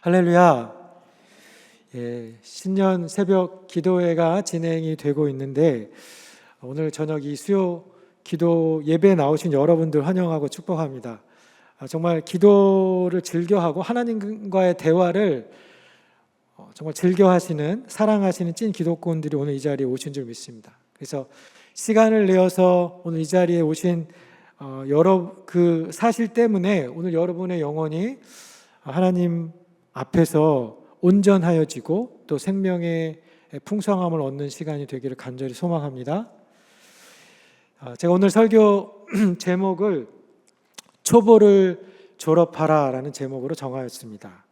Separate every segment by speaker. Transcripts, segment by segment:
Speaker 1: 할렐루야. 신년 새벽 기도회가 진행이 되고 있는데 오늘 저녁 이 수요 기도 예배에 나오신 여러분들 환영하고 축복합니다. 정말 기도를 즐겨하고 하나님과의 대화를 정말 즐겨하시는, 사랑하시는 찐 기독교인들이 오늘 이 자리에 오신 줄 믿습니다. 그래서 시간을 내어서 오늘 이 자리에 오신 그 사실 때문에 오늘 여러분의 영혼이 하나님 앞에서 온전하여지고 또 생명의 풍성함을 얻는 시간이 되기를 간절히 소망합니다. 제가 오늘 설교 제목을 초보를 졸업하라 라는 제목으로 정하였습니다.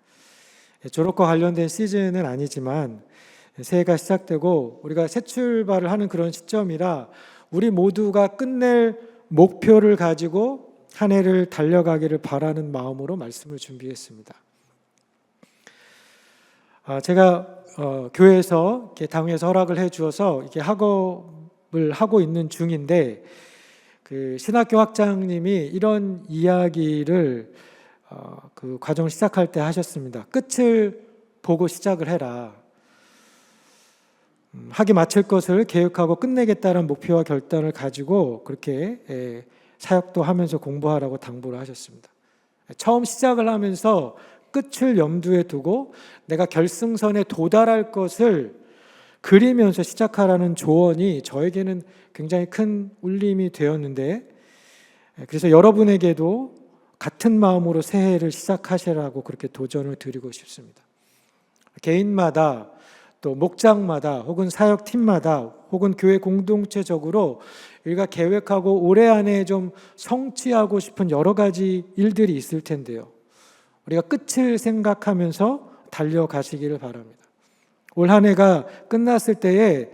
Speaker 1: 졸업과 관련된 시즌은 아니지만 새해가 시작되고 우리가 새 출발을 하는 그런 시점이라 우리 모두가 끝낼 목표를 가지고 한 해를 달려가기를 바라는 마음으로 말씀을 준비했습니다. 제가 교회에서 이렇게 당회에서 허락을 해주어서 이렇게 학업을 하고 있는 중인데 그 신학교 학장님이 이런 이야기를 그 과정을 시작할 때 하셨습니다. 끝을 보고 시작을 해라. 학위 마칠 것을 계획하고 끝내겠다는 목표와 결단을 가지고 그렇게 사역도 하면서 공부하라고 당부를 하셨습니다. 처음 시작을 하면서 끝을 염두에 두고 내가 결승선에 도달할 것을 그리면서 시작하라는 조언이 저에게는 굉장히 큰 울림이 되었는데, 그래서 여러분에게도 같은 마음으로 새해를 시작하시라고 그렇게 도전을 드리고 싶습니다. 개인마다 또 목장마다 혹은 사역팀마다 혹은 교회 공동체적으로 우리가 계획하고 올해 안에 좀 성취하고 싶은 여러 가지 일들이 있을 텐데요. 우리가 끝을 생각하면서 달려가시기를 바랍니다. 올 한 해가 끝났을 때에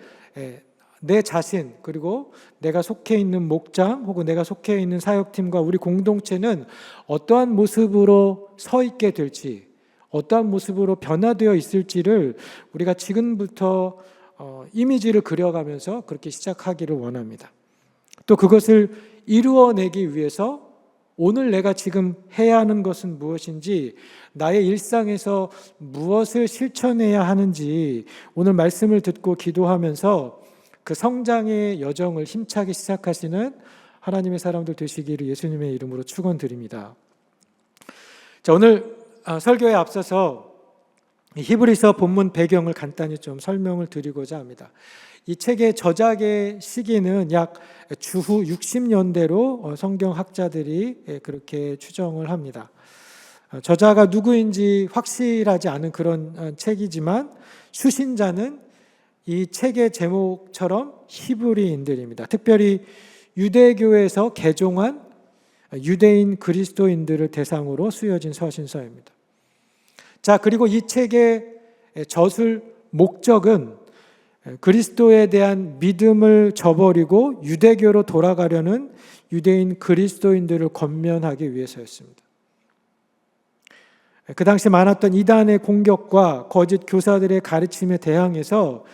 Speaker 1: 내 자신 그리고 내가 속해 있는 목장 혹은 내가 속해 있는 사역팀과 우리 공동체는 어떠한 모습으로 서 있게 될지, 어떠한 모습으로 변화되어 있을지를 우리가 지금부터 이미지를 그려가면서 그렇게 시작하기를 원합니다. 또 그것을 이루어내기 위해서 오늘 내가 지금 해야 하는 것은 무엇인지, 나의 일상에서 무엇을 실천해야 하는지 오늘 말씀을 듣고 기도하면서 그 성장의 여정을 힘차게 시작하시는 하나님의 사람들 되시기를 예수님의 이름으로 축원드립니다. 자, 오늘 설교에 앞서서 히브리서 본문 배경을 간단히 좀 설명을 드리고자 합니다. 이 책의 저작의 시기는 약 주후 60년대로 성경학자들이 그렇게 추정을 합니다. 저자가 누구인지 확실하지 않은 그런 책이지만 수신자는 이 책의 제목처럼 히브리인들입니다. 특별히 유대교에서 개종한 유대인 그리스도인들을 대상으로 쓰여진 서신서입니다. 자, 그리고 이 책의 저술 목적은 그리스도에 대한 믿음을 저버리고 유대교로 돌아가려는 유대인 그리스도인들을 권면하기 위해서였습니다. 그 당시 많았던 이단의 공격과 거짓 교사들의 가르침에 대항해서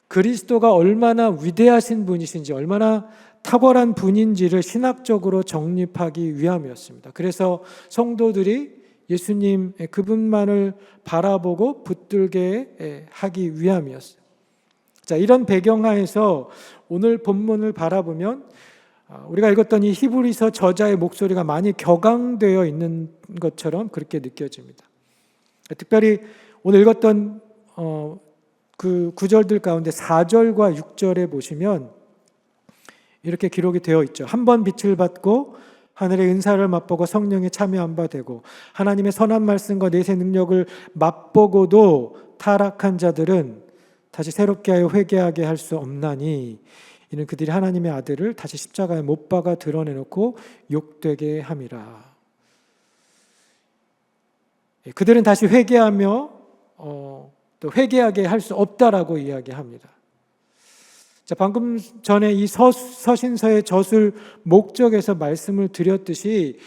Speaker 1: 그리스도가 얼마나 위대하신 분이신지, 얼마나 탁월한 분인지를 신학적으로 정립하기 위함이었습니다. 그래서 성도들이 예수님 그분만을 바라보고 붙들게 하기 위함이었어요. 자, 이런 배경하에서 오늘 본문을 바라보면 우리가 읽었던 이 히브리서 저자의 목소리가 많이 격앙되어 있는 것처럼 그렇게 느껴집니다. 특별히 오늘 읽었던 그 구절들 가운데 4절과 6절에 보시면 이렇게 기록이 되어 있죠. 한 번 빛을 받고 하늘의 은사를 맛보고 성령에 참여한 바 되고 하나님의 선한 말씀과 내세 능력을 맛보고도 타락한 자들은 다시 새롭게 하여 회개하게 할 수 없나니 이는 그들이 하나님의 아들을 다시 십자가에 못 박아 드러내놓고 욕되게 함이라. 그들은 다시 회개하며 또 회개하게 할 수 없다라고 이야기합니다. 자, 방금 전에 이 서신서의 저술 목적에서 말씀을 드렸듯이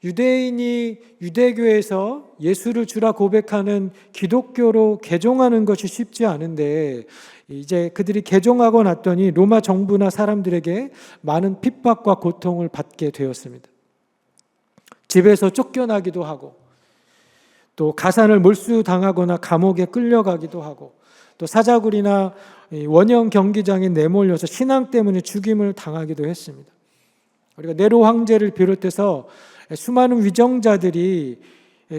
Speaker 1: 유대인이 유대교에서 예수를 주라 고백하는 기독교로 개종하는 것이 쉽지 않은데 이제 그들이 개종하고 났더니 로마 정부나 사람들에게 많은 핍박과 고통을 받게 되었습니다. 집에서 쫓겨나기도 하고 또 가산을 몰수당하거나 감옥에 끌려가기도 하고, 또 사자굴이나 원형 경기장에 내몰려서 신앙 때문에 죽임을 당하기도 했습니다. 우리가 네로 황제를 비롯해서 수많은 위정자들이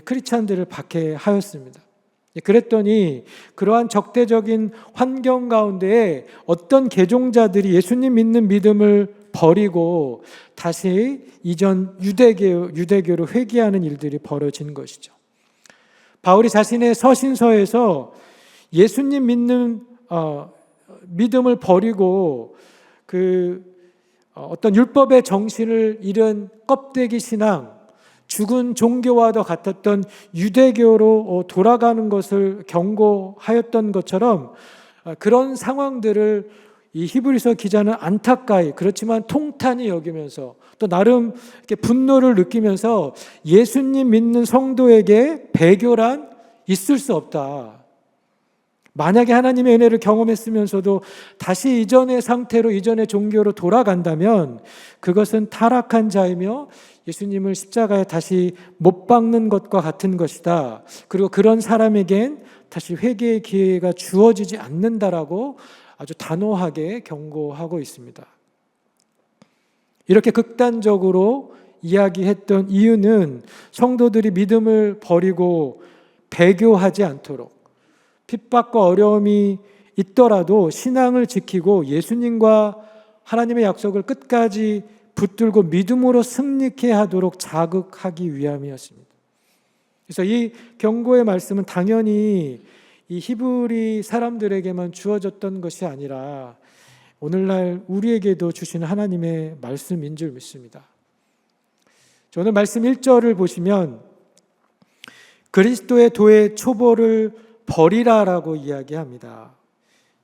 Speaker 1: 크리스찬들을 박해하였습니다. 그랬더니 그러한 적대적인 환경 가운데에 어떤 개종자들이 예수님 믿는 믿음을 버리고 다시 이전 유대교로 회귀하는 일들이 벌어진 것이죠. 바울이 자신의 서신서에서 예수님 믿는 믿음을 버리고 어떤 율법의 정신을 잃은 껍데기 신앙, 죽은 종교와도 같았던 유대교로 돌아가는 것을 경고하였던 것처럼 그런 상황들을 이 히브리서 기자는 안타까이, 그렇지만 통탄히 여기면서 또 나름 이렇게 분노를 느끼면서 예수님 믿는 성도에게 배교란 있을 수 없다. 만약에 하나님의 은혜를 경험했으면서도 다시 이전의 상태로, 이전의 종교로 돌아간다면 그것은 타락한 자이며 예수님을 십자가에 다시 못 박는 것과 같은 것이다. 그리고 그런 사람에겐 다시 회개의 기회가 주어지지 않는다라고 아주 단호하게 경고하고 있습니다. 이렇게 극단적으로 이야기했던 이유는 성도들이 믿음을 버리고 배교하지 않도록, 핍박과 어려움이 있더라도 신앙을 지키고 예수님과 하나님의 약속을 끝까지 붙들고 믿음으로 승리케 하도록 자극하기 위함이었습니다. 그래서 이 경고의 말씀은 당연히 이 히브리 사람들에게만 주어졌던 것이 아니라 오늘날 우리에게도 주시는 하나님의 말씀인 줄 믿습니다. 오늘 말씀 1절을 보시면 그리스도의 도의 초보를 버리라라고 이야기합니다.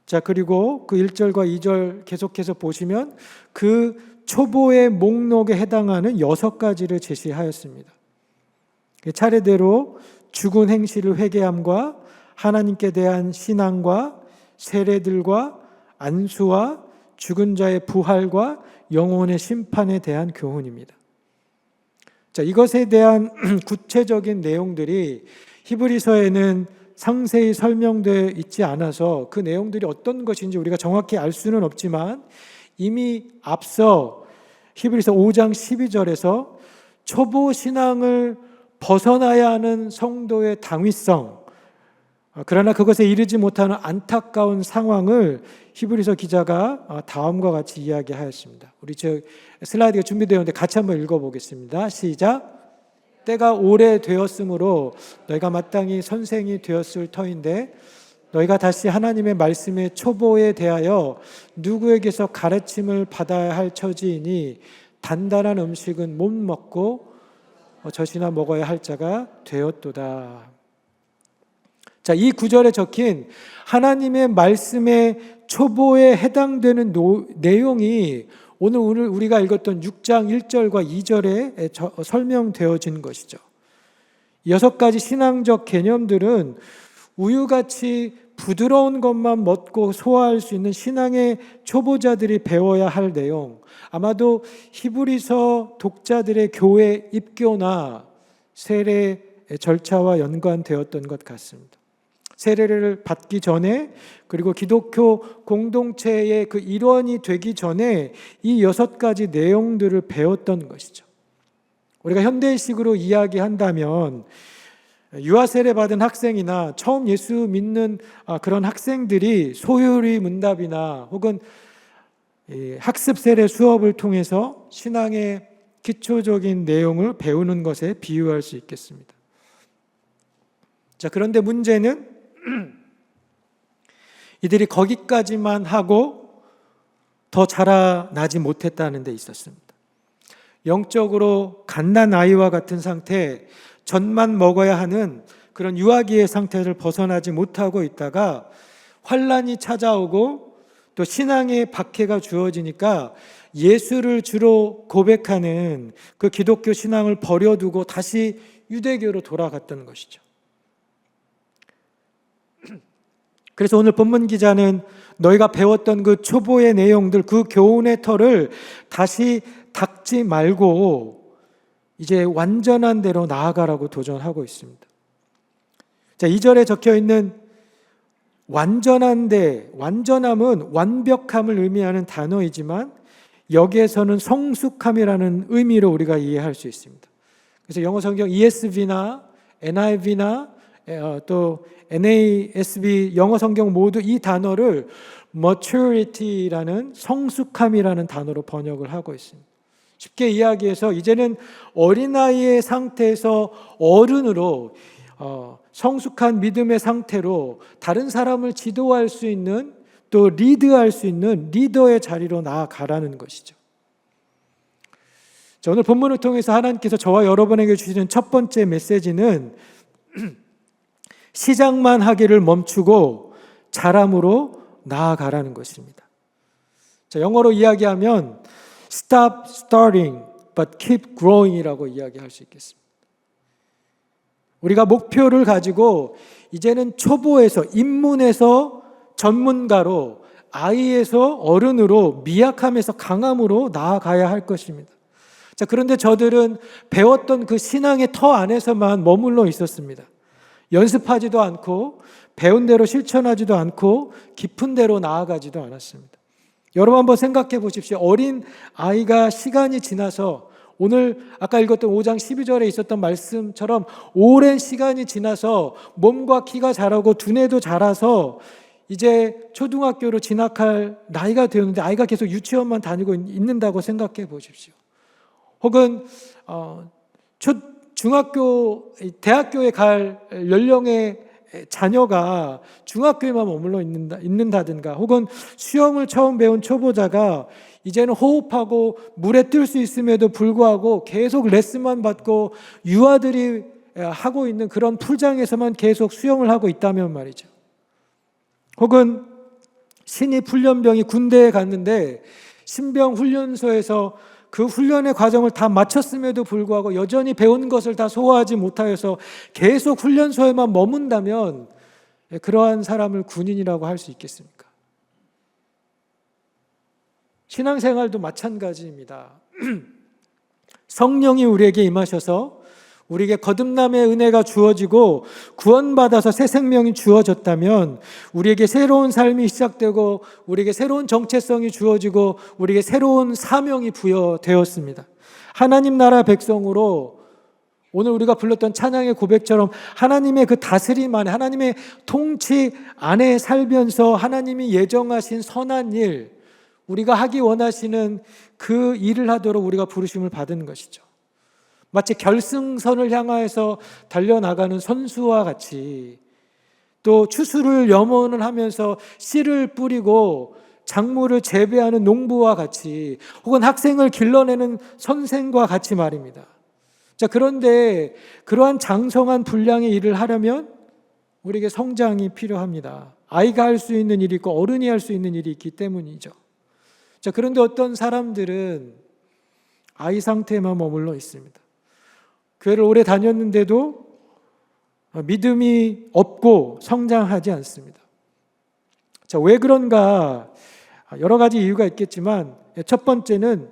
Speaker 1: 자, 그리고 그 1절과 2절 계속해서 보시면 그 초보의 목록에 해당하는 6가지를 제시하였습니다. 차례대로 죽은 행실을 회개함과 하나님께 대한 신앙과 세례들과 안수와 죽은 자의 부활과 영혼의 심판에 대한 교훈입니다. 자, 이것에 대한 구체적인 내용들이 히브리서에는 상세히 설명되어 있지 않아서 그 내용들이 어떤 것인지 우리가 정확히 알 수는 없지만 이미 앞서 히브리서 5장 12절에서 초보 신앙을 벗어나야 하는 성도의 당위성, 그러나 그것에 이르지 못하는 안타까운 상황을 히브리서 기자가 다음과 같이 이야기하였습니다. 우리 슬라이드가 준비되어 있는데 같이 한번 읽어보겠습니다. 시작. 때가 오래되었으므로 너희가 마땅히 선생이 되었을 터인데 너희가 다시 하나님의 말씀의 초보에 대하여 누구에게서 가르침을 받아야 할 처지이니 단단한 음식은 못 먹고 젖이나 먹어야 할 자가 되었도다. 자, 이 구절에 적힌 하나님의 말씀의 초보에 해당되는 내용이 오늘 우리가 읽었던 6장 1절과 2절에 설명되어진 것이죠. 6가지 신앙적 개념들은 우유같이 부드러운 것만 먹고 소화할 수 있는 신앙의 초보자들이 배워야 할 내용, 아마도 히브리서 독자들의 교회 입교나 세례 절차와 연관되었던 것 같습니다. 세례를 받기 전에, 그리고 기독교 공동체의 그 일원이 되기 전에 이 6가지 내용들을 배웠던 것이죠. 우리가 현대식으로 이야기한다면 유아 세례 받은 학생이나 처음 예수 믿는 그런 학생들이 소요리 문답이나 혹은 학습 세례 수업을 통해서 신앙의 기초적인 내용을 배우는 것에 비유할 수 있겠습니다. 자, 그런데 문제는 이들이 거기까지만 하고 더 자라나지 못했다는 데 있었습니다. 영적으로 갓난 아이와 같은 상태, 젖만 먹어야 하는 그런 유아기의 상태를 벗어나지 못하고 있다가 환난이 찾아오고 또 신앙의 박해가 주어지니까 예수를 주로 고백하는 그 기독교 신앙을 버려두고 다시 유대교로 돌아갔던 것이죠. 그래서 오늘 본문 기자는 너희가 배웠던 그 초보의 내용들, 그 교훈의 털을 다시 닦지 말고 이제 완전한 대로 나아가라고 도전하고 있습니다. 자, 2절에 적혀 있는 완전한데, 완전함은 완벽함을 의미하는 단어이지만 여기에서는 성숙함이라는 의미로 우리가 이해할 수 있습니다. 그래서 영어 성경 ESV나 NIV나 또 NASB 영어 성경 모두 이 단어를 maturity라는 성숙함이라는 단어로 번역을 하고 있습니다. 쉽게 이야기해서 이제는 어린아이의 상태에서 어른으로 성숙한 믿음의 상태로 다른 사람을 지도할 수 있는, 또 리드할 수 있는 리더의 자리로 나아가라는 것이죠. 자, 오늘 본문을 통해서 하나님께서 저와 여러분에게 주시는 첫 번째 메시지는 시작만 하기를 멈추고 자람으로 나아가라는 것입니다. 자, 영어로 이야기하면 Stop starting but keep growing이라고 이야기할 수 있겠습니다. 우리가 목표를 가지고 이제는 초보에서, 입문에서 전문가로, 아이에서 어른으로, 미약함에서 강함으로 나아가야 할 것입니다. 자, 그런데 저들은 배웠던 그 신앙의 터 안에서만 머물러 있었습니다. 연습하지도 않고 배운 대로 실천하지도 않고 깊은 데로 나아가지도 않았습니다. 여러분 한번 생각해 보십시오. 어린 아이가 시간이 지나서, 오늘 아까 읽었던 5장 12절에 있었던 말씀처럼 오랜 시간이 지나서 몸과 키가 자라고 두뇌도 자라서 이제 초등학교로 진학할 나이가 되었는데 아이가 계속 유치원만 다니고 있는다고 생각해 보십시오. 혹은 중학교, 대학교에 갈 연령의 자녀가 중학교에만 머물러 있는다든가, 혹은 수영을 처음 배운 초보자가 이제는 호흡하고 물에 뜰 수 있음에도 불구하고 계속 레슨만 받고 유아들이 하고 있는 그런 풀장에서만 계속 수영을 하고 있다면 말이죠. 혹은 신입 훈련병이 군대에 갔는데 신병 훈련소에서 그 훈련의 과정을 다 마쳤음에도 불구하고 여전히 배운 것을 다 소화하지 못하여서 계속 훈련소에만 머문다면 그러한 사람을 군인이라고 할 수 있겠습니까? 신앙생활도 마찬가지입니다. 성령이 우리에게 임하셔서 우리에게 거듭남의 은혜가 주어지고 구원받아서 새 생명이 주어졌다면 우리에게 새로운 삶이 시작되고 우리에게 새로운 정체성이 주어지고 우리에게 새로운 사명이 부여되었습니다. 하나님 나라 백성으로, 오늘 우리가 불렀던 찬양의 고백처럼 하나님의 그 다스림 안에, 하나님의 통치 안에 살면서 하나님이 예정하신 선한 일, 우리가 하기 원하시는 그 일을 하도록 우리가 부르심을 받은 것이죠. 마치 결승선을 향하여서 달려나가는 선수와 같이, 또 추수를 염원을 하면서 씨를 뿌리고 작물을 재배하는 농부와 같이, 혹은 학생을 길러내는 선생과 같이 말입니다. 자, 그런데 그러한 장성한 분량의 일을 하려면 우리에게 성장이 필요합니다. 아이가 할 수 있는 일이 있고 어른이 할 수 있는 일이 있기 때문이죠. 자, 그런데 어떤 사람들은 아이 상태에만 머물러 있습니다. 교회를 오래 다녔는데도 믿음이 없고 성장하지 않습니다. 자, 왜 그런가? 여러 가지 이유가 있겠지만 첫 번째는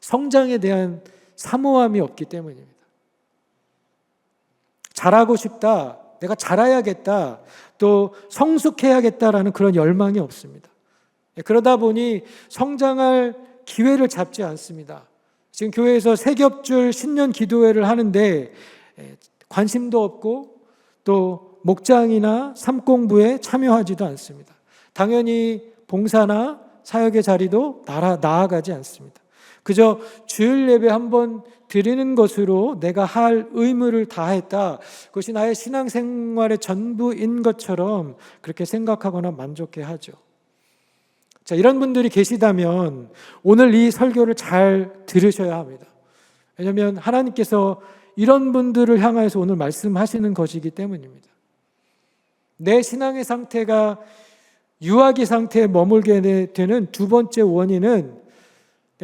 Speaker 1: 성장에 대한 사모함이 없기 때문입니다. 잘하고 싶다, 내가 잘해야겠다, 또 성숙해야겠다라는 그런 열망이 없습니다. 그러다 보니 성장할 기회를 잡지 않습니다. 지금 교회에서 세겹줄 신년 기도회를 하는데 관심도 없고 또 목장이나 삶공부에 참여하지도 않습니다. 당연히 봉사나 사역의 자리도 나아가지 않습니다. 그저 주일 예배 한번 드리는 것으로 내가 할 의무를 다했다, 그것이 나의 신앙생활의 전부인 것처럼 그렇게 생각하거나 만족해하죠. 자, 이런 분들이 계시다면 오늘 이 설교를 잘 들으셔야 합니다. 왜냐하면 하나님께서 이런 분들을 향해서 오늘 말씀하시는 것이기 때문입니다. 내 신앙의 상태가 유아기 상태에 머물게 되는 두 번째 원인은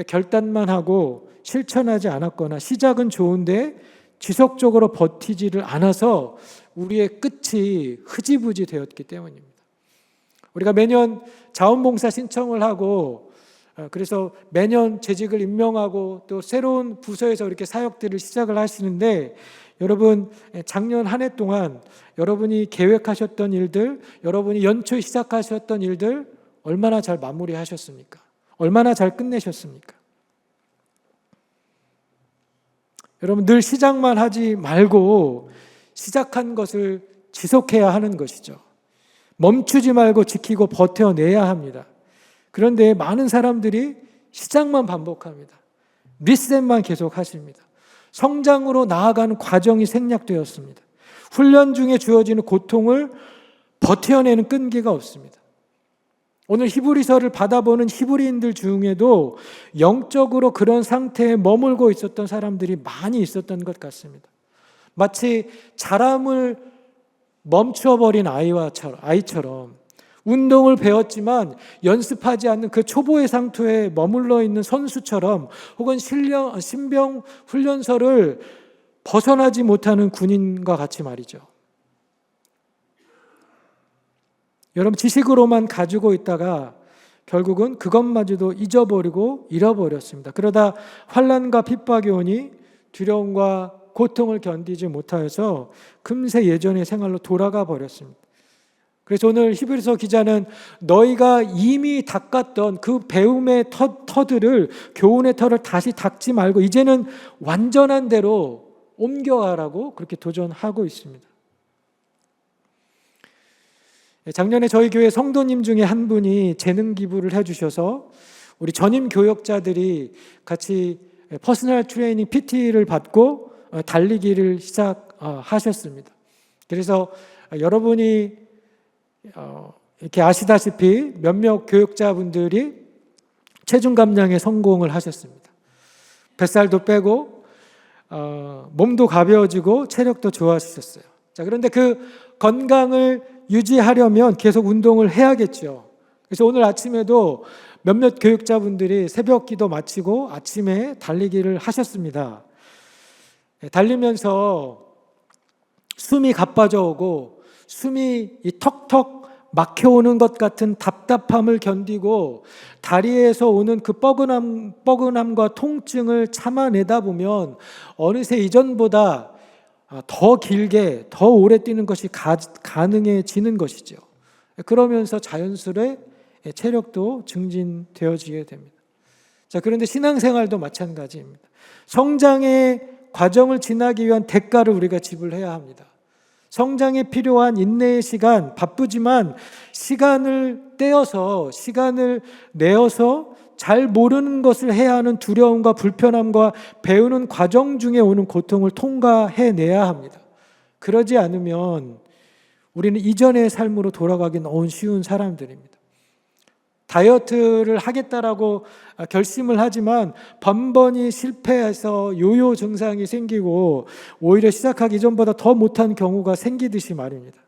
Speaker 1: 결단만 하고 실천하지 않았거나 시작은 좋은데 지속적으로 버티지를 않아서 우리의 끝이 흐지부지 되었기 때문입니다. 우리가 매년 자원봉사 신청을 하고 그래서 매년 재직을 임명하고 또 새로운 부서에서 이렇게 사역들을 시작을 하시는데 여러분 작년 한 해 동안 여러분이 계획하셨던 일들, 여러분이 연초 시작하셨던 일들 얼마나 잘 마무리하셨습니까? 얼마나 잘 끝내셨습니까? 여러분 늘 시작만 하지 말고 시작한 것을 지속해야 하는 것이죠. 멈추지 말고 지키고 버텨내야 합니다. 그런데 많은 사람들이 시작만 반복합니다. 리셋만 계속 하십니다. 성장으로 나아가는 과정이 생략되었습니다. 훈련 중에 주어지는 고통을 버텨내는 끈기가 없습니다. 오늘 히브리서를 받아보는 히브리인들 중에도 영적으로 그런 상태에 머물고 있었던 사람들이 많이 있었던 것 같습니다. 마치 자람을 멈춰버린 아이처럼 운동을 배웠지만 연습하지 않는 그 초보의 상태에 머물러 있는 선수처럼 혹은 신병 훈련소를 벗어나지 못하는 군인과 같이 말이죠. 여러분 지식으로만 가지고 있다가 결국은 그것마저도 잊어버리고 잃어버렸습니다. 그러다 환난과 핍박이 오니 두려움과 고통을 견디지 못하여서 금세 예전의 생활로 돌아가 버렸습니다. 그래서 오늘 히브리서 기자는 너희가 이미 닦았던 그 배움의 터들을, 교훈의 터를 다시 닦지 말고 이제는 완전한 대로 옮겨가라고 그렇게 도전하고 있습니다. 작년에 저희 교회 성도님 중에 한 분이 재능 기부를 해주셔서 우리 전임 교역자들이 같이 퍼스널 트레이닝 PT를 받고 달리기를 시작하셨습니다. 그래서 여러분이 이렇게 아시다시피 몇몇 교역자분들이 체중 감량에 성공을 하셨습니다. 뱃살도 빼고 몸도 가벼워지고 체력도 좋아지셨어요. 자, 그런데 그 건강을 유지하려면 계속 운동을 해야겠죠. 그래서 오늘 아침에도 몇몇 교육자분들이 새벽 기도 마치고 아침에 달리기를 하셨습니다. 달리면서 숨이 가빠져 오고 숨이 턱턱 막혀오는 것 같은 답답함을 견디고 다리에서 오는 그 뻐근함과 통증을 참아내다 보면 어느새 이전보다 더 길게, 더 오래 뛰는 것이 가능해지는 것이죠. 그러면서 자연스레 체력도 증진되어지게 됩니다. 자, 그런데 신앙생활도 마찬가지입니다. 성장의 과정을 지나기 위한 대가를 우리가 지불해야 합니다. 성장에 필요한 인내의 시간, 바쁘지만 시간을 떼어서, 시간을 내어서 잘 모르는 것을 해야 하는 두려움과 불편함과 배우는 과정 중에 오는 고통을 통과해내야 합니다. 그러지 않으면 우리는 이전의 삶으로 돌아가기 너무 쉬운 사람들입니다. 다이어트를 하겠다라고 결심을 하지만 번번이 실패해서 요요 증상이 생기고 오히려 시작하기 전보다 더 못한 경우가 생기듯이 말입니다.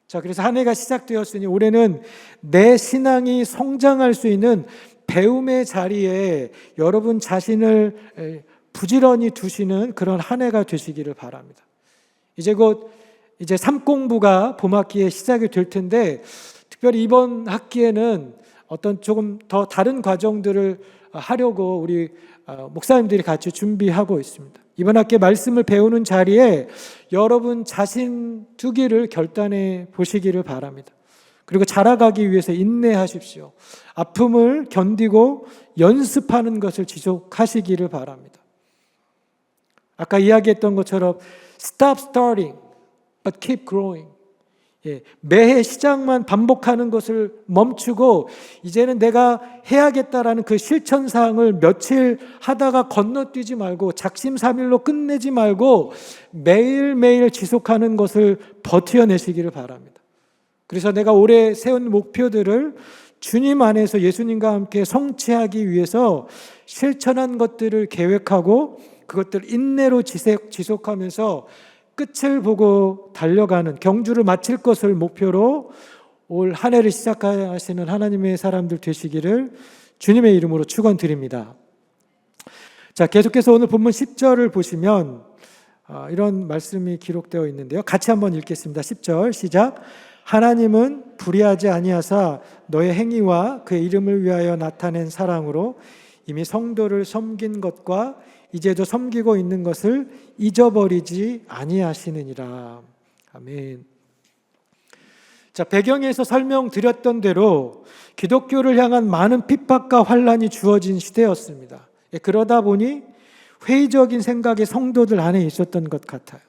Speaker 1: 자, 그래서 한 해가 시작되었으니 올해는 내 신앙이 성장할 수 있는 배움의 자리에 여러분 자신을 부지런히 두시는 그런 한 해가 되시기를 바랍니다. 이제 곧 삼공부가 봄학기에 시작이 될 텐데 특별히 이번 학기에는 어떤 조금 더 다른 과정들을 하려고 우리 목사님들이 같이 준비하고 있습니다. 이번 학기에 말씀을 배우는 자리에 여러분 자신 두기를 결단해 보시기를 바랍니다. 그리고 자라가기 위해서 인내하십시오. 아픔을 견디고 연습하는 것을 지속하시기를 바랍니다. 아까 이야기했던 것처럼 Stop starting, but keep growing. 매해 시작만 반복하는 것을 멈추고 이제는 내가 해야겠다라는 그 실천사항을 며칠 하다가 건너뛰지 말고 작심삼일로 끝내지 말고 매일매일 지속하는 것을 버텨내시기를 바랍니다. 그래서 내가 올해 세운 목표들을 주님 안에서 예수님과 함께 성취하기 위해서 실천한 것들을 계획하고 그것들을 인내로 지속하면서 끝을 보고 달려가는 경주를 마칠 것을 목표로 올 한 해를 시작하시는 하나님의 사람들 되시기를 주님의 이름으로 축원드립니다. 자, 계속해서 오늘 본문 10절을 보시면 이런 말씀이 기록되어 있는데요. 같이 한번 읽겠습니다. 10절 시작. 하나님은 불의하지 아니하사 너의 행위와 그의 이름을 위하여 나타낸 사랑으로 이미 성도를 섬긴 것과 이제도 섬기고 있는 것을 잊어버리지 아니하시느니라. 아멘. 자, 배경에서 설명드렸던 대로 기독교를 향한 많은 핍박과 환란이 주어진 시대였습니다. 그러다 보니 회의적인 생각이 성도들 안에 있었던 것 같아요.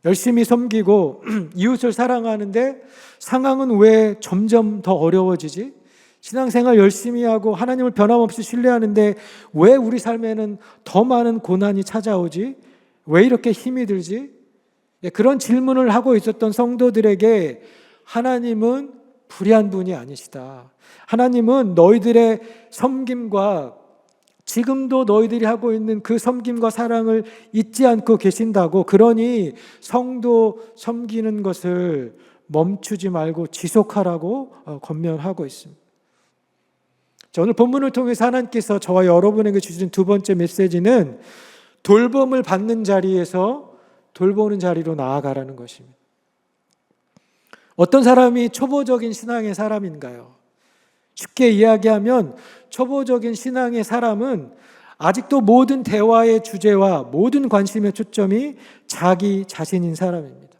Speaker 1: 열심히 섬기고 이웃을 사랑하는데 상황은 왜 점점 더 어려워지지? 신앙생활 열심히 하고 하나님을 변함없이 신뢰하는데 왜 우리 삶에는 더 많은 고난이 찾아오지? 왜 이렇게 힘이 들지? 그런 질문을 하고 있었던 성도들에게 하나님은 불의한 분이 아니시다. 하나님은 너희들의 섬김과 지금도 너희들이 하고 있는 그 섬김과 사랑을 잊지 않고 계신다고. 그러니 성도 섬기는 것을 멈추지 말고 지속하라고 권면하고 있습니다. 자, 오늘 본문을 통해서 하나님께서 저와 여러분에게 주신 두 번째 메시지는 돌봄을 받는 자리에서 돌보는 자리로 나아가라는 것입니다. 어떤 사람이 초보적인 신앙의 사람인가요? 쉽게 이야기하면 초보적인 신앙의 사람은 아직도 모든 대화의 주제와 모든 관심의 초점이 자기 자신인 사람입니다.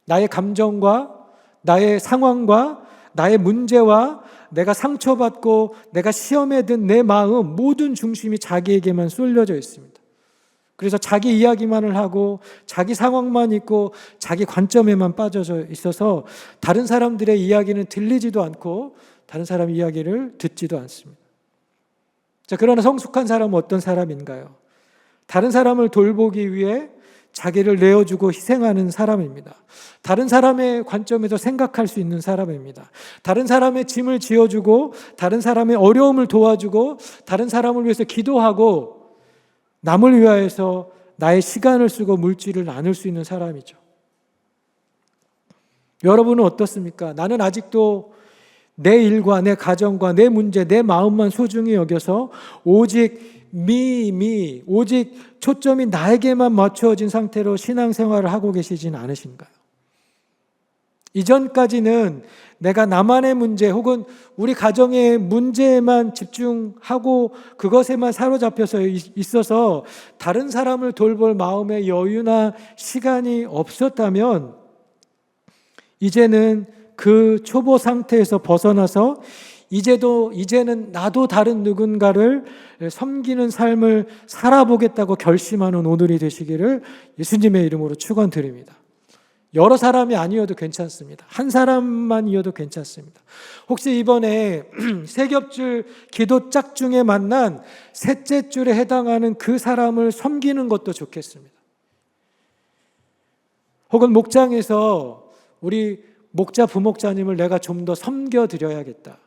Speaker 1: 나의 감정과 나의 상황과 나의 문제와 내가 상처받고 내가 시험에 든 내 마음 모든 중심이 자기에게만 쏠려져 있습니다. 그래서 자기 이야기만을 하고 자기 상황만 있고 자기 관점에만 빠져져 있어서 다른 사람들의 이야기는 들리지도 않고 다른 사람 이야기를 듣지도 않습니다. 자, 그러나 성숙한 사람은 어떤 사람인가요? 다른 사람을 돌보기 위해 자기를 내어주고 희생하는 사람입니다. 다른 사람의 관점에서 생각할 수 있는 사람입니다. 다른 사람의 짐을 지어주고 다른 사람의 어려움을 도와주고 다른 사람을 위해서 기도하고 남을 위하여서 나의 시간을 쓰고 물질을 나눌 수 있는 사람이죠. 여러분은 어떻습니까? 나는 아직도 내 일과 내 가정과 내 문제, 내 마음만 소중히 여겨서 오직 오직 초점이 나에게만 맞춰진 상태로 신앙생활을 하고 계시진 않으신가요? 이전까지는 내가 나만의 문제 혹은 우리 가정의 문제에만 집중하고 그것에만 사로잡혀서 있어서 다른 사람을 돌볼 마음의 여유나 시간이 없었다면 이제는 그 초보 상태에서 벗어나서 이제는 나도 다른 누군가를 섬기는 삶을 살아보겠다고 결심하는 오늘이 되시기를 예수님의 이름으로 축원드립니다. 여러 사람이 아니어도 괜찮습니다. 한 사람만이어도 괜찮습니다. 혹시 이번에 세 겹줄 기도 짝중에 만난 셋째 줄에 해당하는 그 사람을 섬기는 것도 좋겠습니다. 혹은 목장에서 우리 목자 부목자님을 내가 좀 더 섬겨드려야겠다.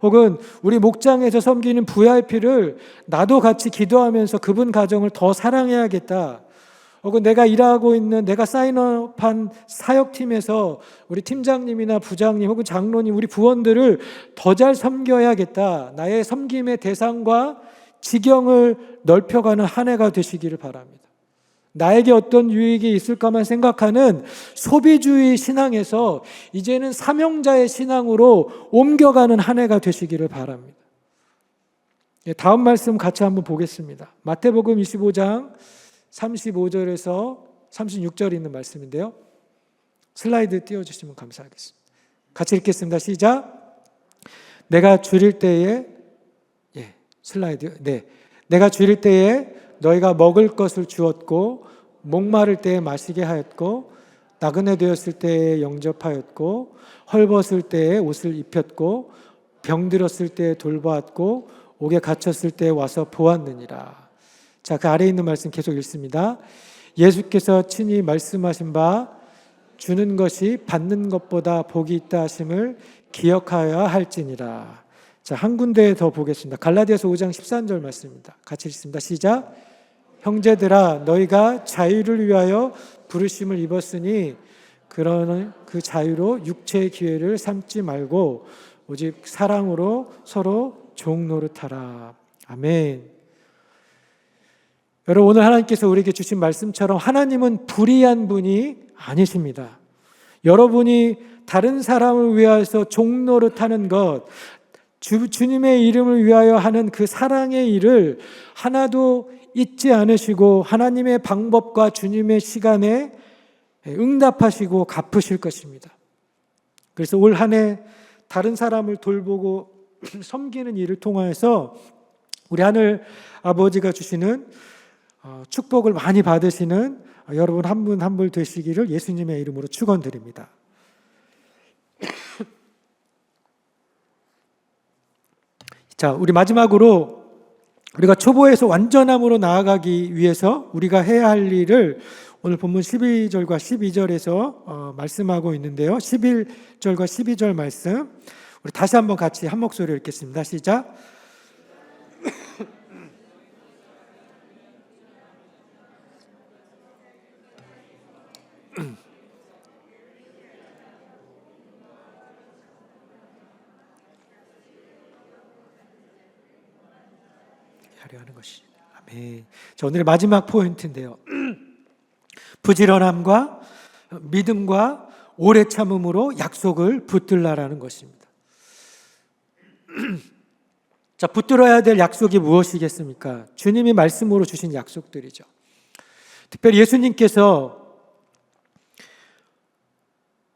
Speaker 1: 혹은 우리 목장에서 섬기는 VIP를 나도 같이 기도하면서 그분 가정을 더 사랑해야겠다. 혹은 내가 일하고 있는 내가 사인업한 사역팀에서 우리 팀장님이나 부장님 혹은 장로님 우리 부원들을 더 잘 섬겨야겠다. 나의 섬김의 대상과 지경을 넓혀가는 한 해가 되시기를 바랍니다. 나에게 어떤 유익이 있을까만 생각하는 소비주의 신앙에서 이제는 사명자의 신앙으로 옮겨가는 한 해가 되시기를 바랍니다. 다음 말씀 같이 한번 보겠습니다. 마태복음 25장 35절에서 36절 있는 말씀인데요. 슬라이드 띄워주시면 감사하겠습니다. 같이 읽겠습니다. 시작. 내가 줄일 때에 내가 줄일 때에 너희가 먹을 것을 주었고 목마를 때에 마시게 하였고 나그네 되었을 때에 영접하였고 헐벗을 때에 옷을 입혔고 병들었을 때에 돌보았고 옥에 갇혔을 때에 와서 보았느니라. 자, 그 아래에 있는 말씀 계속 읽습니다. 예수께서 친히 말씀하신 바 주는 것이 받는 것보다 복이 있다 하심을 기억하여야 할지니라. 자, 한 군데 더 보겠습니다. 갈라디아서 5장 13절 말씀입니다. 같이 읽습니다. 시작. 형제들아 너희가 자유를 위하여 부르심을 입었으니 그러는 그 자유로 육체의 기회를 삼지 말고 오직 사랑으로 서로 종 노릇하라. 아멘. 여러분, 오늘 하나님께서 우리에게 주신 말씀처럼 하나님은 불의한 분이 아니십니다. 여러분이 다른 사람을 위해서 종 노릇하는 것, 주님의 이름을 위하여 하는 그 사랑의 일을 하나도 잊지 않으시고 하나님의 방법과 주님의 시간에 응답하시고 갚으실 것입니다. 그래서 올 한 해 다른 사람을 돌보고 섬기는 일을 통하여서 우리 하늘 아버지가 주시는 축복을 많이 받으시는 여러분 한 분 한 분 되시기를 예수님의 이름으로 축원드립니다. 자, 우리 마지막으로 우리가 초보에서 완전함으로 나아가기 위해서 우리가 해야 할 일을 오늘 본문 12절과 12절에서 말씀하고 있는데요. 11절과 12절 말씀 우리 다시 한번 같이 한 목소리로 읽겠습니다. 시작. 하려 하는 것이. 아멘. 자, 오늘의 마지막 포인트인데요. 부지런함과 믿음과 오래 참음으로 약속을 붙들라라는 것입니다. 자, 붙들어야 될 약속이 무엇이겠습니까? 주님이 말씀으로 주신 약속들이죠. 특별히 예수님께서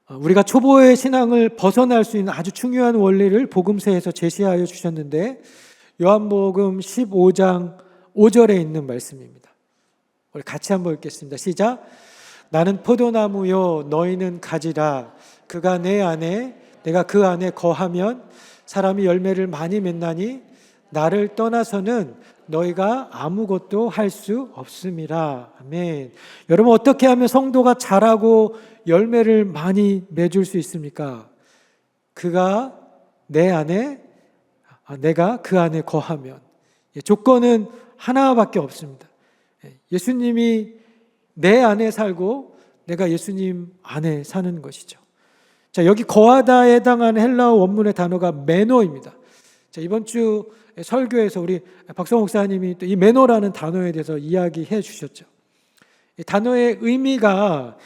Speaker 1: 우리가 초보의 신앙을 벗어날 수 있는 아주 중요한 원리를 복음서에서 제시하여 주셨는데 요한복음 15장 5절에 있는 말씀입니다. 우리 같이 한번 읽겠습니다. 시작. 나는 포도나무요 너희는 가지라. 그가 내 안에 내가 그 안에 거하면 사람이 열매를 많이 맺나니 나를 떠나서는 너희가 아무것도 할 수 없음이라. 아멘. 여러분 어떻게 하면 성도가 자라고 열매를 많이 맺을 수 있습니까? 그가 내 안에 내가 그 안에 거하면. 조건은 하나밖에 없습니다. 예수님이 내 안에 살고 내가 예수님 안에 사는 것이죠. 자, 여기 거하다에 해당하는 헬라어 원문의 단어가 매너입니다. 자, 이번 주 설교에서 우리 박성 목사님이 또 이 매너라는 단어에 대해서 이야기해 주셨죠. 이 단어의 의미가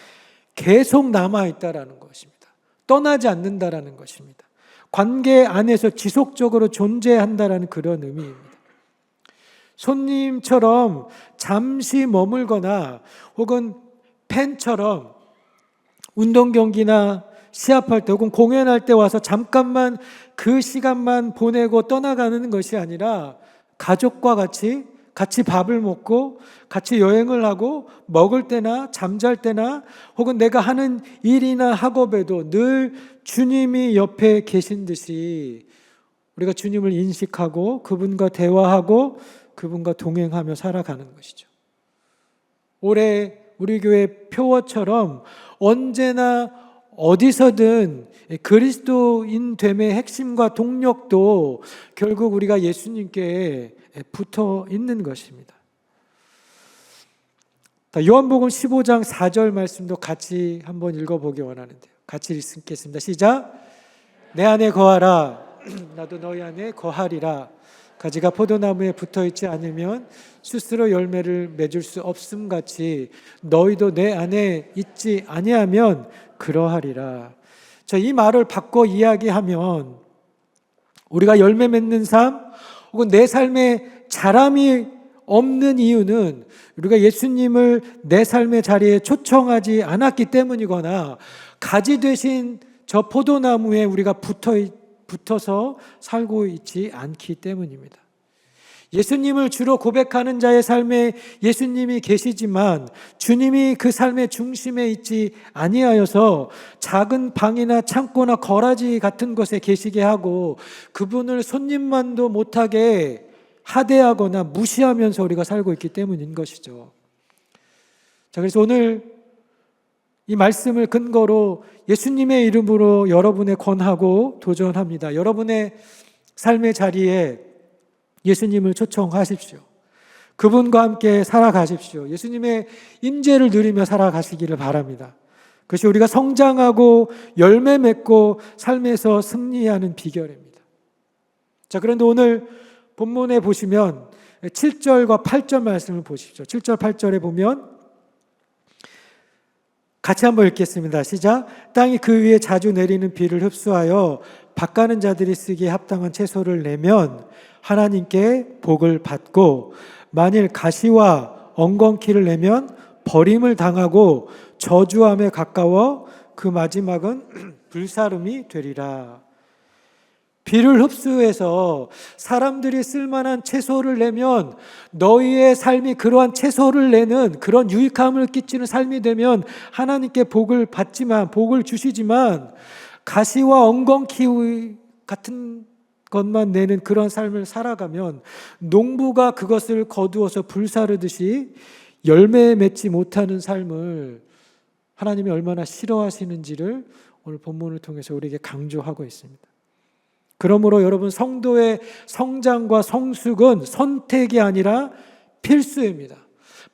Speaker 1: 계속 남아 있다라는 것입니다. 떠나지 않는다라는 것입니다. 관계 안에서 지속적으로 존재한다라는 그런 의미입니다. 손님처럼 잠시 머물거나 혹은 팬처럼 운동 경기나 시합할 때 혹은 공연할 때 와서 잠깐만 그 시간만 보내고 떠나가는 것이 아니라 가족과 같이 밥을 먹고 같이 여행을 하고 먹을 때나 잠잘 때나 혹은 내가 하는 일이나 학업에도 늘 주님이 옆에 계신 듯이 우리가 주님을 인식하고 그분과 대화하고 그분과 동행하며 살아가는 것이죠. 올해 우리 교회 표어처럼 언제나 어디서든 그리스도인 됨의 핵심과 동력도 결국 우리가 예수님께 붙어 있는 것입니다. 요한복음 15장 4절 말씀도 같이 한번 읽어보기 원하는데요. 같이 읽겠습니다. 시작. 내 안에 거하라. 나도 너희 안에 거하리라. 가지가 포도나무에 붙어있지 않으면 스스로 열매를 맺을 수 없음 같이 너희도 내 안에 있지 아니하면 그러하리라. 자, 이 말을 바꿔 이야기하면 우리가 열매 맺는 삶 혹은 내 삶에 자람이 없는 이유는 우리가 예수님을 내 삶의 자리에 초청하지 않았기 때문이거나 가지 되신 저 포도나무에 우리가 붙어서 살고 있지 않기 때문입니다. 예수님을 주로 고백하는 자의 삶에 예수님이 계시지만 주님이 그 삶의 중심에 있지 아니하여서 작은 방이나 창고나 거라지 같은 곳에 계시게 하고 그분을 손님만도 못하게 하대하거나 무시하면서 우리가 살고 있기 때문인 것이죠. 자, 그래서 오늘 이 말씀을 근거로 예수님의 이름으로 여러분의 권하고 도전합니다. 여러분의 삶의 자리에 예수님을 초청하십시오. 그분과 함께 살아가십시오. 예수님의 임재를 누리며 살아가시기를 바랍니다. 그것이 우리가 성장하고 열매 맺고 삶에서 승리하는 비결입니다. 자, 그런데 오늘 본문에 보시면 7절과 8절 말씀을 보십시오. 7절, 8절에 보면 같이 한번 읽겠습니다. 시작. 땅이 그 위에 자주 내리는 비를 흡수하여 밭가는 자들이 쓰기에 합당한 채소를 내면 하나님께 복을 받고, 만일 가시와 엉겅퀴를 내면 버림을 당하고 저주함에 가까워 그 마지막은 불사름이 되리라. 비를 흡수해서 사람들이 쓸만한 채소를 내면, 너희의 삶이 그러한 채소를 내는 그런 유익함을 끼치는 삶이 되면 하나님께 복을 주시지만, 가시와 엉겅퀴 같은 것만 내는 그런 삶을 살아가면 농부가 그것을 거두어서 불사르듯이 열매 맺지 못하는 삶을 하나님이 얼마나 싫어하시는지를 오늘 본문을 통해서 우리에게 강조하고 있습니다. 그러므로 여러분, 성도의 성장과 성숙은 선택이 아니라 필수입니다.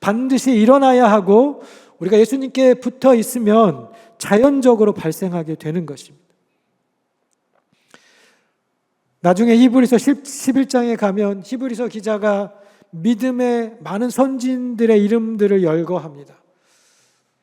Speaker 1: 반드시 일어나야 하고, 우리가 예수님께 붙어 있으면 자연적으로 발생하게 되는 것입니다. 나중에 히브리서 11장에 가면 히브리서 기자가 믿음의 많은 선진들의 이름들을 열거합니다.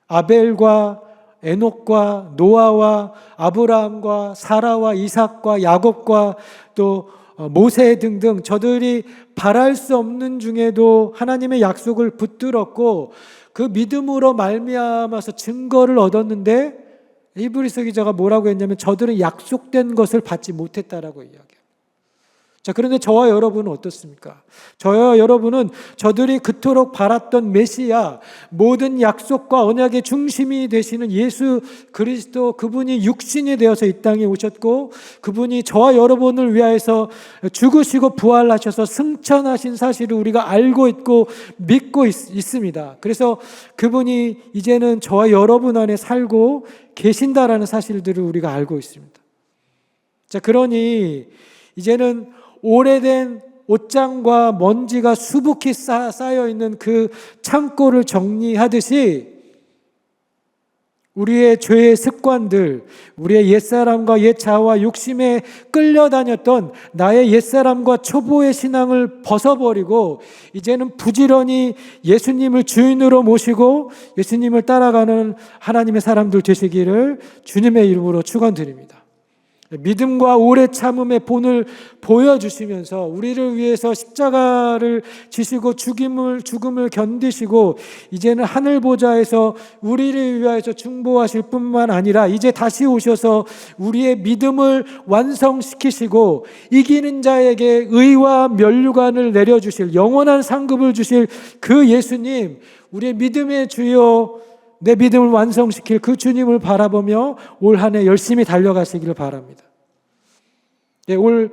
Speaker 1: 아벨과 에녹과 노아와 아브라함과 사라와 이삭과 야곱과 또 모세 등등, 저들이 바랄 수 없는 중에도 하나님의 약속을 붙들었고 그 믿음으로 말미암아서 증거를 얻었는데, 히브리서 기자가 뭐라고 했냐면 저들은 약속된 것을 받지 못했다라고 이야기합니다. 자, 그런데 저와 여러분은 어떻습니까? 저와 여러분은 저들이 그토록 바랐던 메시아, 모든 약속과 언약의 중심이 되시는 예수 그리스도, 그분이 육신이 되어서 이 땅에 오셨고 그분이 저와 여러분을 위하여서 죽으시고 부활하셔서 승천하신 사실을 우리가 알고 있고 믿고 있습니다. 그래서 그분이 이제는 저와 여러분 안에 살고 계신다라는 사실들을 우리가 알고 있습니다. 자, 그러니 이제는 오래된 옷장과 먼지가 수북히 쌓여 있는 그 창고를 정리하듯이 우리의 죄의 습관들, 우리의 옛사람과 옛자아와 욕심에 끌려다녔던 나의 옛사람과 초보의 신앙을 벗어버리고 이제는 부지런히 예수님을 주인으로 모시고 예수님을 따라가는 하나님의 사람들 되시기를 주님의 이름으로 축원드립니다. 믿음과 오래 참음의 본을 보여주시면서 우리를 위해서 십자가를 지시고 죽음을 견디시고 이제는 하늘 보좌에서 우리를 위하여서 중보하실 뿐만 아니라 이제 다시 오셔서 우리의 믿음을 완성시키시고 이기는 자에게 의와 면류관을 내려주실, 영원한 상급을 주실 그 예수님, 우리의 믿음의 주여, 내 믿음을 완성시킬 그 주님을 바라보며 올 한 해 열심히 달려가시기를 바랍니다. 네, 올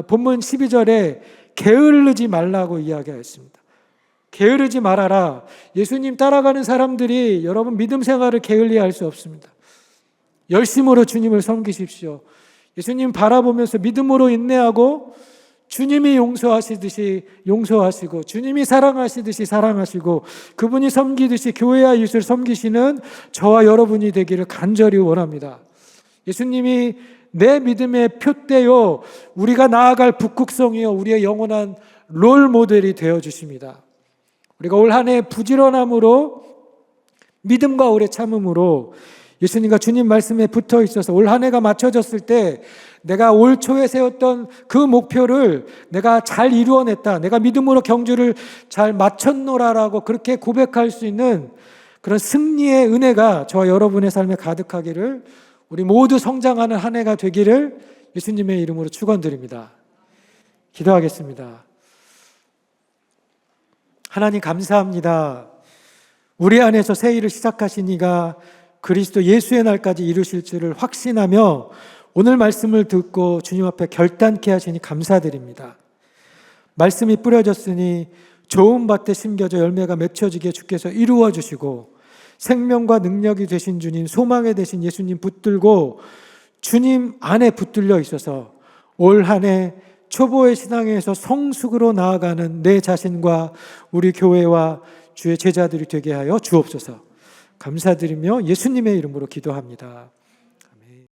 Speaker 1: 본문 12절에 게으르지 말라고 이야기하였습니다. 게으르지 말아라. 예수님 따라가는 사람들이 여러분 믿음 생활을 게을리할 수 없습니다. 열심으로 주님을 섬기십시오. 예수님 바라보면서 믿음으로 인내하고 주님이 용서하시듯이 용서하시고 주님이 사랑하시듯이 사랑하시고 그분이 섬기듯이 교회와 이웃을 섬기시는 저와 여러분이 되기를 간절히 원합니다. 예수님이 내 믿음의 표대요, 우리가 나아갈 북극성이요, 우리의 영원한 롤 모델이 되어주십니다. 우리가 올 한 해 부지런함으로 믿음과 오래 참음으로 예수님과 주님 말씀에 붙어 있어서 올 한 해가 맞춰졌을 때 내가 올 초에 세웠던 그 목표를 내가 잘 이루어냈다, 내가 믿음으로 경주를 잘 마쳤노라라고 그렇게 고백할 수 있는 그런 승리의 은혜가 저와 여러분의 삶에 가득하기를, 우리 모두 성장하는 한 해가 되기를 예수님의 이름으로 축원드립니다. 기도하겠습니다. 하나님 감사합니다. 우리 안에서 새 일을 시작하신 이가 그리스도 예수의 날까지 이루실 줄을 확신하며 오늘 말씀을 듣고 주님 앞에 결단케 하시니 감사드립니다. 말씀이 뿌려졌으니 좋은 밭에 심겨져 열매가 맺혀지게 주께서 이루어 주시고 생명과 능력이 되신 주님, 소망에 되신 예수님 붙들고 주님 안에 붙들려 있어서 올 한 해 초보의 신앙에서 성숙으로 나아가는 내 자신과 우리 교회와 주의 제자들이 되게 하여 주옵소서. 감사드리며 예수님의 이름으로 기도합니다.